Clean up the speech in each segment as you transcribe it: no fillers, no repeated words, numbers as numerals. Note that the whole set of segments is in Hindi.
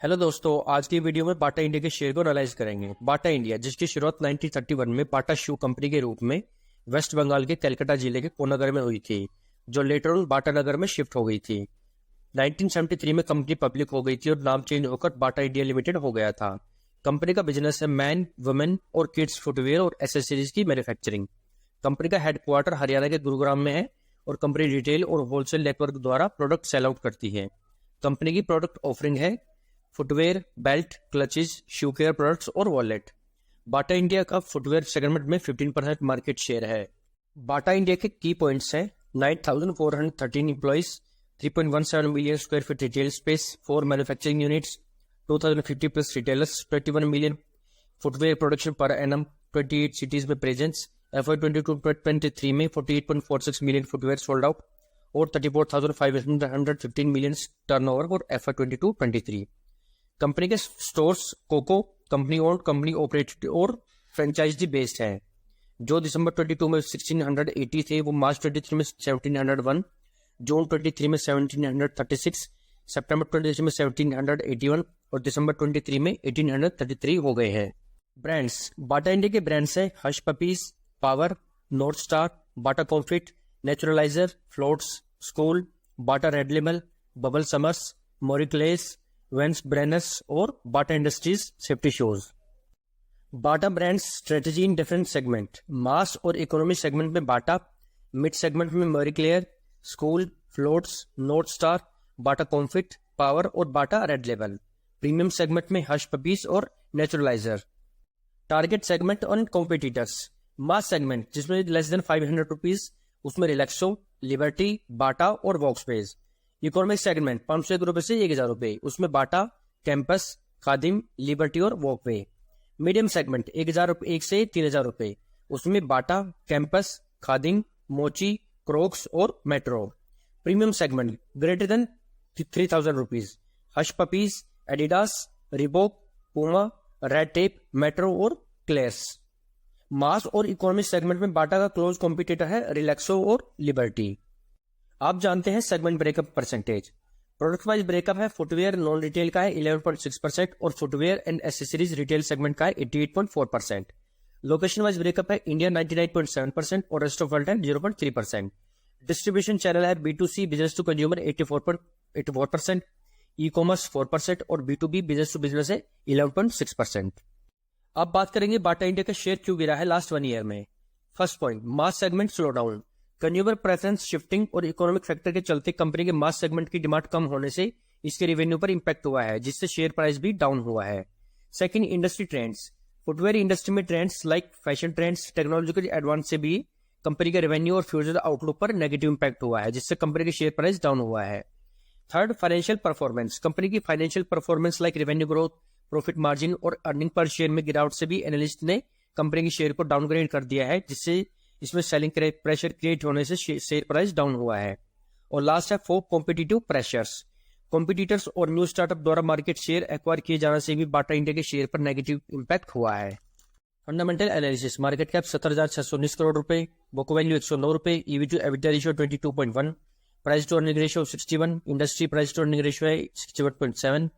हेलो दोस्तों, आज की वीडियो में बाटा इंडिया के शेयर को एनालाइज करेंगे। बाटा इंडिया, जिसकी शुरुआत 1931 में बाटा शू कंपनी के रूप में वेस्ट बंगाल के कलकत्ता जिले के कोनागर में हुई थी, जो लेटर ऑन बाटा नगर में शिफ्ट हो गई थी। 1973 में कंपनी पब्लिक हो गई थी और नाम चेंज होकर बाटा इंडिया लिमिटेड हो गया था। कंपनी का बिजनेस है मैन, वुमेन और किड्स फुटवेयर और एसेसरीज की मैन्युफैक्चरिंग। कंपनी का हेडक्वार्टर हरियाणा के गुरुग्राम में है और कंपनी रिटेल और होलसेल नेटवर्क द्वारा प्रोडक्ट सेल आउट करती है। कंपनी की प्रोडक्ट ऑफरिंग है फुटवेयर, बेल्ट, क्लचेज, शू केयर प्रोडक्ट्स और वॉलेट। बाटा इंडिया का फुटवेयर सेगमेंट में 15% मार्केट शेयर है। बाटा इंडिया के की पॉइंट्स हैं 9,413 employees, 3.17 million square feet retail space, 4 manufacturing units, 2050 plus retailers, 21 million footwear production per annum, 28 cities में प्रेजेंस। FY 22-23 में 48.46 मिलियन फुटवेयर सोल्ड आउट और 34,515 million turnover for FY 22-23। Company के stores COCO company owned, company operated और फ्रेंचाइजी बेस्ड हैं, जो दिसंबर 22 में 1680 थे, वो मार्च 23 में 1701, जून 23 में 1736, सितंबर 23 में 1781 और दिसंबर 23 में 1833 हो गए हैं। ब्रांड्स, बाटा इंडिया के ब्रांड्स हैं Hush Puppies, Power, North Star, Bata Comfit, Naturalizer, Floatz, Scholl, Bata Red Label, Bubblegummers, Marie Claire, Weinbrenner और Bata Industries safety shoes. Bata brands strategy in different segment. Mass और इकोनॉमी सेगमेंट में बाटा, मिड सेगमेंट में Marie Claire, Scholl, Floatz, North Star, Bata Comfit, Power और Bata Red Label. Premium segment में हश पपीज और नेचुरलाइजर। टारगेट सेगमेंट और कॉम्पिटिटर्स। मास सेगमेंट जिसमें लेस देन 500 रुपीज, उसमें रिलैक्सो, लिबर्टी, बाटा और वॉक्सपेज। इकोनॉमिक सेगमेंट 501 रुपए से 1000 रुपए, उसमें बाटा, कैंपस, खादिम, लिबर्टी और वॉकवे। मीडियम सेगमेंट 1 से 3000 रुपए, उसमें बाटा, कैंपस, खादिम, मोची, क्रोक्स और metro. Premium segment greater than 3000 rupees, hush puppies, Adidas, Reebok, Puma, red tape, metro और क्लेयर्स। मास और इकोनॉमिक सेगमेंट में बाटा का क्लोज कॉम्पिटिटर है रिलैक्सो और लिबर्टी। आप जानते हैं segment breakup percentage. Product wise breakup है फुटवेयर नॉन रिटेल का है 11.6% और footwear and accessories retail segment का है 88.4%। लोकेशन वाइज ब्रेकअप है इंडिया 99.7% और रेस्ट ऑफ वर्ल्ड है 0.3%। डिस्ट्रीब्यूशन चैनल है B2C business to consumer 84%, e commerce 4% और B2B बिजनेस टू बिजनेस है 11.6%। अब बात करेंगे बाटा इंडिया का शेयर क्यों गिरा है लास्ट 1 ईयर में। First point, mass segment slow down. Consumer preference shifting और इकोनॉमिक फैक्टर के चलते कंपनी के मास सेगमेंट की डिमांड कम होने से इसके रेवेन्यू पर इंपैक्ट हुआ है, जिससे शेयर प्राइस भी डाउन हुआ है। Second, industry trends. Footwear industry में trends like fashion trends, technological advance से भी कंपनी के रेवेन्यू और फ्यूचर आउटलुक पर नेगेटिव इंपैक्ट हुआ है, जिससे कंपनी के शेयर प्राइस डाउन हुआ है। Third, financial performance. कंपनी की financial performance like revenue growth, profit margin और अर्निंग पर शेयर में गिरावट से भी एनालिस्ट ने कंपनी के शेयर को डाउनग्रेड कर दिया है, जिससे इसमें सेलिंग प्रेशर क्रिएट होने से शेयर प्राइस डाउन हुआ है। और लास्ट है फोर्थ, कॉम्पिटिटिव प्रेशर्स। कॉम्पिटिटर्स और न्यू स्टार्टअप द्वारा मार्केट शेयर एक्वायर किए जाने से भी बाटा इंडिया के शेयर पर नेगेटिव इंपैक्ट हुआ है। Fundamental analysis. Market cap 17,619 crore रुपए, बुक वैल्यू 109 रुपए, EV to EBITDA ratio 22.1, price to earning ratio 61, industry price to earning ratio है 61.7,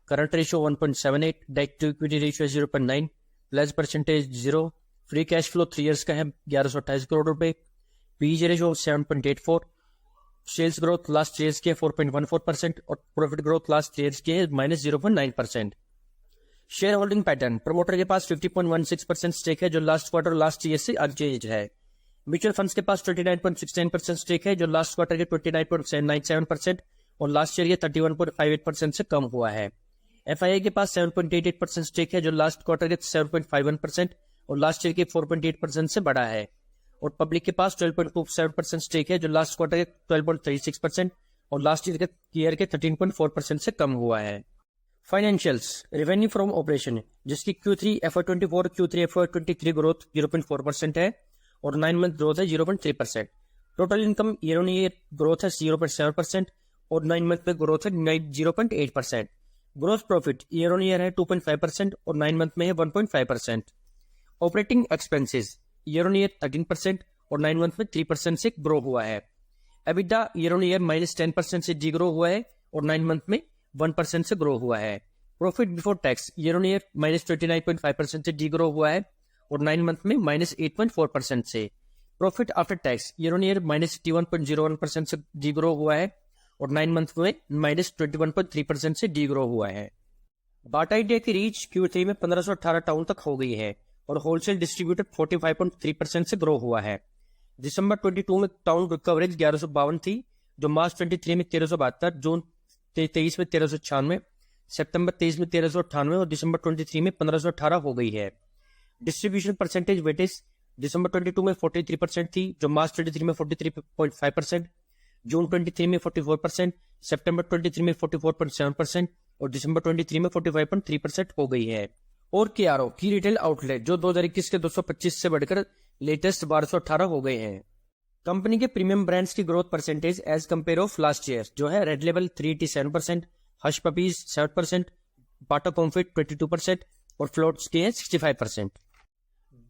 current ratio 1.78, debt to equity ratio 0.9, plus percentage 0, free cash flow 3 years का है 1128 करोड़ रुपए, PE ratio 7.84, sales growth last 3 years की 4.14% और प्रॉफिट ग्रोथ लास्ट 3 इयर्स की है -0.9%। Share holding pattern. प्रमोटर के पास 50.16% स्टेक है, जो लास्ट क्वार्टर लास्ट ईयर से अनचेंज है। म्यूचुअल फंड्स के पास 29.69% स्टेक है, जो लास्ट क्वार्टर के 29.97% और लास्ट ईयर के 31.58% से कम हुआ है। FII के पास 7.88% स्टेक है, जो लास्ट क्वार्टर के 7.51% और लास्ट ईयर के 4.8% से बढ़ा है। और पब्लिक के पास 12.27% स्टेक है, जो लास्ट क्वार्टर के 12.36% और लास्ट ईयर के 13.4% से कम हुआ है। फाइनेंशियल्स। रेवेन्यू फ्रॉम ऑपरेशन, जिसकी Q3 FY 24 Q3 FY 23 growth 0.4% है और 9 मंथ ग्रोथ है 0.3%। Total income year on year growth है 0.7% और 9 मंथ में ग्रोथ है 0.8%। Gross profit year on year है 2.5% और 9 मंथ में है 1.5%। Operating expenses year on year 13% और 9 मंथ में 3% से ग्रो हुआ है। एबिटा ईयर ऑन ईयर -10% से डी ग्रो हुआ है और 9 मंथ में 1% से ग्रो हुआ है। Profit before tax year on year -29.5% से डिग्रो हुआ है और 9 मंथ में -8.4% से। Profit after tax year on year -81.01% से डिग्रो हुआ है और 9 मंथ में -21.3% से डिग्रो हुआ है। बाटा इंडिया की रीच Q3 में 1518 टाउन तक हो गई है और होलसेल डिस्ट्रीब्यूटर 45.3% से ग्रो हुआ है। दिसंबर 22 में टाउन कवरेज 1152 थी, जो मार्च 23 में 1372, जून 23 में 1396, सितंबर 23 में 1398 और दिसंबर 23 में 1518 हो गई है। डिस्ट्रीब्यूशन परसेंटेज वेटेज दिसंबर 22 में 43% थी, जो मार्च 23 में 43.5%, जून 23 में 44%, सितंबर 23 में 44.7% और दिसंबर 23 में 45.3% हो गई है। और KRO की रिटेल आउटलेट जो 2021 के 225 से बढ़कर लेटेस्ट 1218 हो गए हैं। कंपनी के प्रीमियम ब्रांड्स की growth percentage as compare of last year जो है रेड लेवल 387%, हश पपीज 7%, बाटा कॉम्फिट 22% और फ्लोट्स के हैं 65%।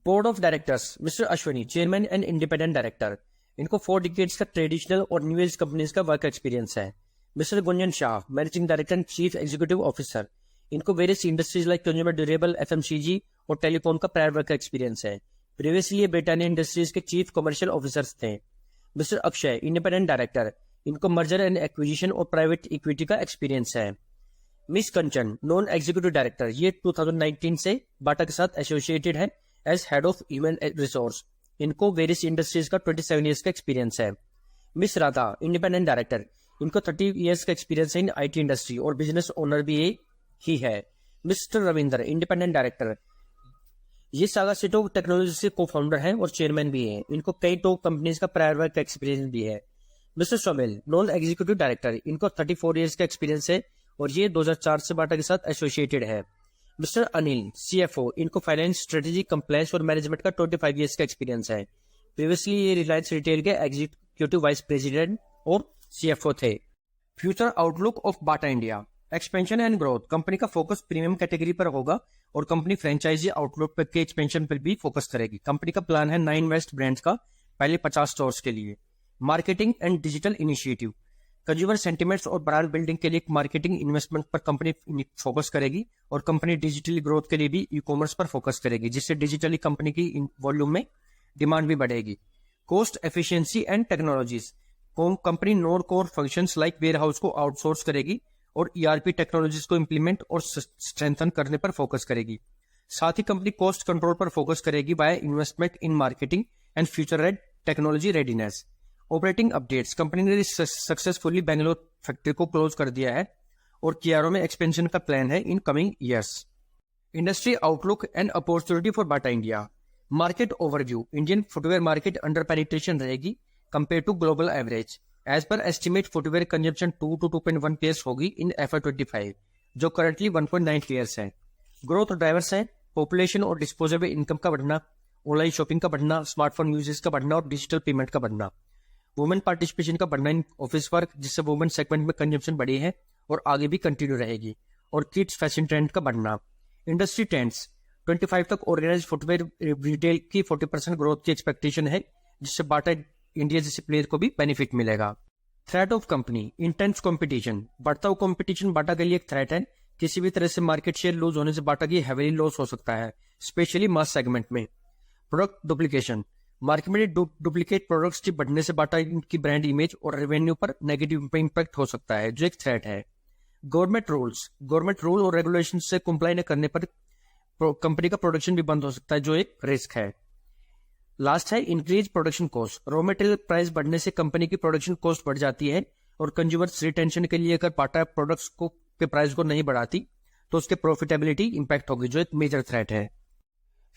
Board of directors mister Ashwani chairman and independent director, इनको 4 डिकेड्स का ट्रेडिशनल और न्यू एज कंपनीज का वर्क एक्सपीरियंस है। Mister Gunjan Shah managing director and chief executive officer, इनको various industries like consumer durable, FMCG और टेलीकॉम का प्रायर वर्क एक्सपीरियंस है। प्रीवियसली ये ब्रिटानिया इंडस्ट्रीज के चीफ कमर्शियल ऑफिसर्स थे। मिस्टर अक्षय इंडिपेंडेंट डायरेक्टर, इनको मर्जर एंड एक्विजिशन और प्राइवेट इक्विटी का एक्सपीरियंस है। Miss Kanchan non executive director, ये 2019 से बाटा के साथ एसोसिएटेड है as head of human resource, इनको वेरियस इंडस्ट्रीज का 27 ईयर्स का एक्सपीरियंस है। मिस राधा इंडिपेंडेंट डायरेक्टर, इनको 30 ईयर्स का एक्सपीरियंस है इन IT इंडस्ट्री और बिजनेस ओनर भी ही है। मिस्टर रविंदर इंडिपेंडेंट डायरेक्टर, ये सागा सिटो टेक्नोलॉजी से को फाउंडर हैं और चेयरमैन भी हैं, इनको कई टॉप कंपनीज का प्रायर वर्क का एक्सपीरियंस भी है। Mister Somil non executive director, इनको 34 ईयर्स का एक्सपीरियंस है और ये 2004 से बाटा के साथ एसोसिएटेड है। मिस्टर अनिल CFO, इनको फाइनेंस स्ट्रेटेजी कंप्लायंस और मैनेजमेंट का 25 ईयर्स का एक्सपीरियंस है। प्रीवियसली ये रिलायंस रिटेल के एग्जीक्यूटिव वाइस प्रेसिडेंट और CFO थे। Future outlook of Bata India, expansion and growth, company का फोकस प्रीमियम कैटेगरी पर होगा और कंपनी फ्रेंचाइजी आउटलुक पर के एक्सपेंशन पर भी फोकस करेगी। कंपनी का प्लान है 9 वेस्ट ब्रांड्स का पहले 50 स्टोर्स के लिए। Marketing and digital initiative, consumer sentiments और ब्रांड बिल्डिंग के लिए मार्केटिंग इन्वेस्टमेंट पर कंपनी फोकस करेगी और कंपनी डिजिटली ग्रोथ के लिए भी ई-कॉमर्स पर फोकस करेगी, जिससे डिजिटली कंपनी की वॉल्यूम में डिमांड भी बढ़ेगी। Cost efficiency and technologies, company non core functions like warehouse को आउटसोर्स करेगी और ERP टेक्नोलॉजीज को इंप्लीमेंट और स्ट्रेंथन करने पर फोकस करेगी। साथ ही कंपनी कॉस्ट कंट्रोल पर फोकस करेगी by investment in marketing and future ready technology readiness. Operating updates, company ने सक्सेसफुली बेंगलोर फैक्ट्री को क्लोज कर दिया है और KRO में एक्सपेंशन का प्लान है in coming years. Industry outlook and opportunity for Bata India. Market overview, Indian footwear market under penetration रहेगी compare to global average. As per estimate footwear consumption 2 to 2.1 pairs होगी इन FY25, जो करंटली 1.9 पेयर्स है। ग्रोथ ड्राइवर्स हैं पॉपुलेशन और डिस्पोजेबल इनकम का बढ़ना, ऑनलाइन शॉपिंग का बढ़ना, स्मार्टफोन यूजेस का बढ़ना और डिजिटल पेमेंट का बढ़ना। वुमेन पार्टिसिपेशन का बढ़ना इन ऑफिस वर्क, जिससे वुमेन सेगमेंट में कंजम्पशन बढ़ी है और आगे भी कंटिन्यू रहेगी। और किड्स फैशन ट्रेंड का बढ़ना। इंडस्ट्री ट्रेंड्स, 25 तक ऑर्गेनाइज फुटवेयर रिटेल की 40% ग्रोथ की एक्सपेक्टेशन है, जिससे बाटा इंडिया जैसे प्लेयर को भी बेनिफिट मिलेगा। Threat of company, intense competition, बढ़ता हुआ कंपटीशन बाटा के लिए एक थ्रेट है। किसी भी तरह से मार्केट शेयर लूज होने से बाटा की हेवीली लॉस हो सकता है, स्पेशली मास सेगमेंट में। प्रोडक्ट डुप्लीकेशन, मार्केट में डुप्लीकेट प्रोडक्ट्स की बढ़ने से बाटा की ब्रांड इमेज और रेवेन्यू पर नेगेटिव इंपैक्ट हो सकता है, जो एक थ्रेट है। गवर्नमेंट रूल और रेगुलेशन से कंप्लाई न करने पर कंपनी का प्रोडक्शन भी बंद हो सकता है, जो एक रिस्क है। लास्ट है increase production cost, raw material price बढ़ने से कंपनी की प्रोडक्शन कॉस्ट बढ़ जाती है और कंज्यूमर्स रिटेंशन के लिए अगर बाटा प्रोडक्ट्स को के प्राइस को नहीं बढ़ाती तो उसके प्रॉफिटेबिलिटी इंपैक्ट होगी, जो एक मेजर थ्रेट है।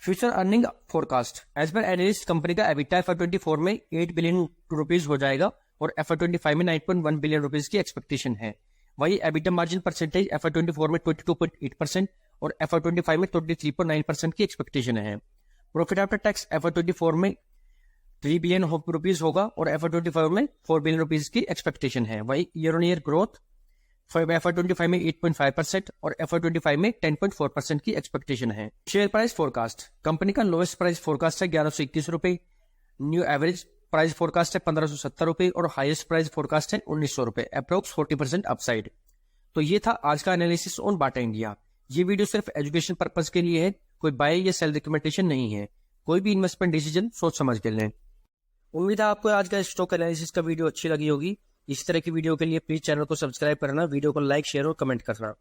Future earning forecast, as per analyst company का एबिटा FY24 में 8 बिलियन रुपीज हो जाएगा और FY25 में 9.1 बिलियन रुपीज की एक्सपेक्टेशन है। वही एबिटा मार्जिन परसेंटेज FY24 में 22.8% और FY25 में 23.9% की एक्सपेक्टेशन है। प्रॉफिट आफ्टर टैक्स FY24 में 3 बिलियन रुपीज होगा और FY25 में 4 बिलियन रुपीज की एक्सपेक्टेशन है। वही year on year growth FY25 में 8.5% और FY25 में 10.4% की एक्सपेक्टेशन है। शेयर प्राइस फोरकास्ट, कंपनी का लोएस्ट प्राइस फोरकास्ट है 1121 रुपए, न्यू एवरेज प्राइस फोरकास्ट है 1570 रुपए और हाईएस्ट प्राइस फोरकास्ट है 1900 रुपए, अप्रोक्स 40% अपसाइड। तो ये था आज का एनालिसिस ऑन बाटा इंडिया। ये वीडियो सिर्फ एजुकेशन पर्पज के लिए है, कोई बाय या सेल रिकमेंडेशन नहीं है। कोई भी इन्वेस्टमेंट डिसीजन सोच समझ के लें। उम्मीद है आपको आज का स्टॉक एनालिसिस का वीडियो अच्छी लगी होगी। इस तरह की वीडियो के लिए प्लीज चैनल को सब्सक्राइब करना, वीडियो को लाइक, शेयर और कमेंट करना।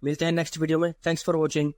मिलते हैं नेक्स्ट वीडियो में। Thanks for watching.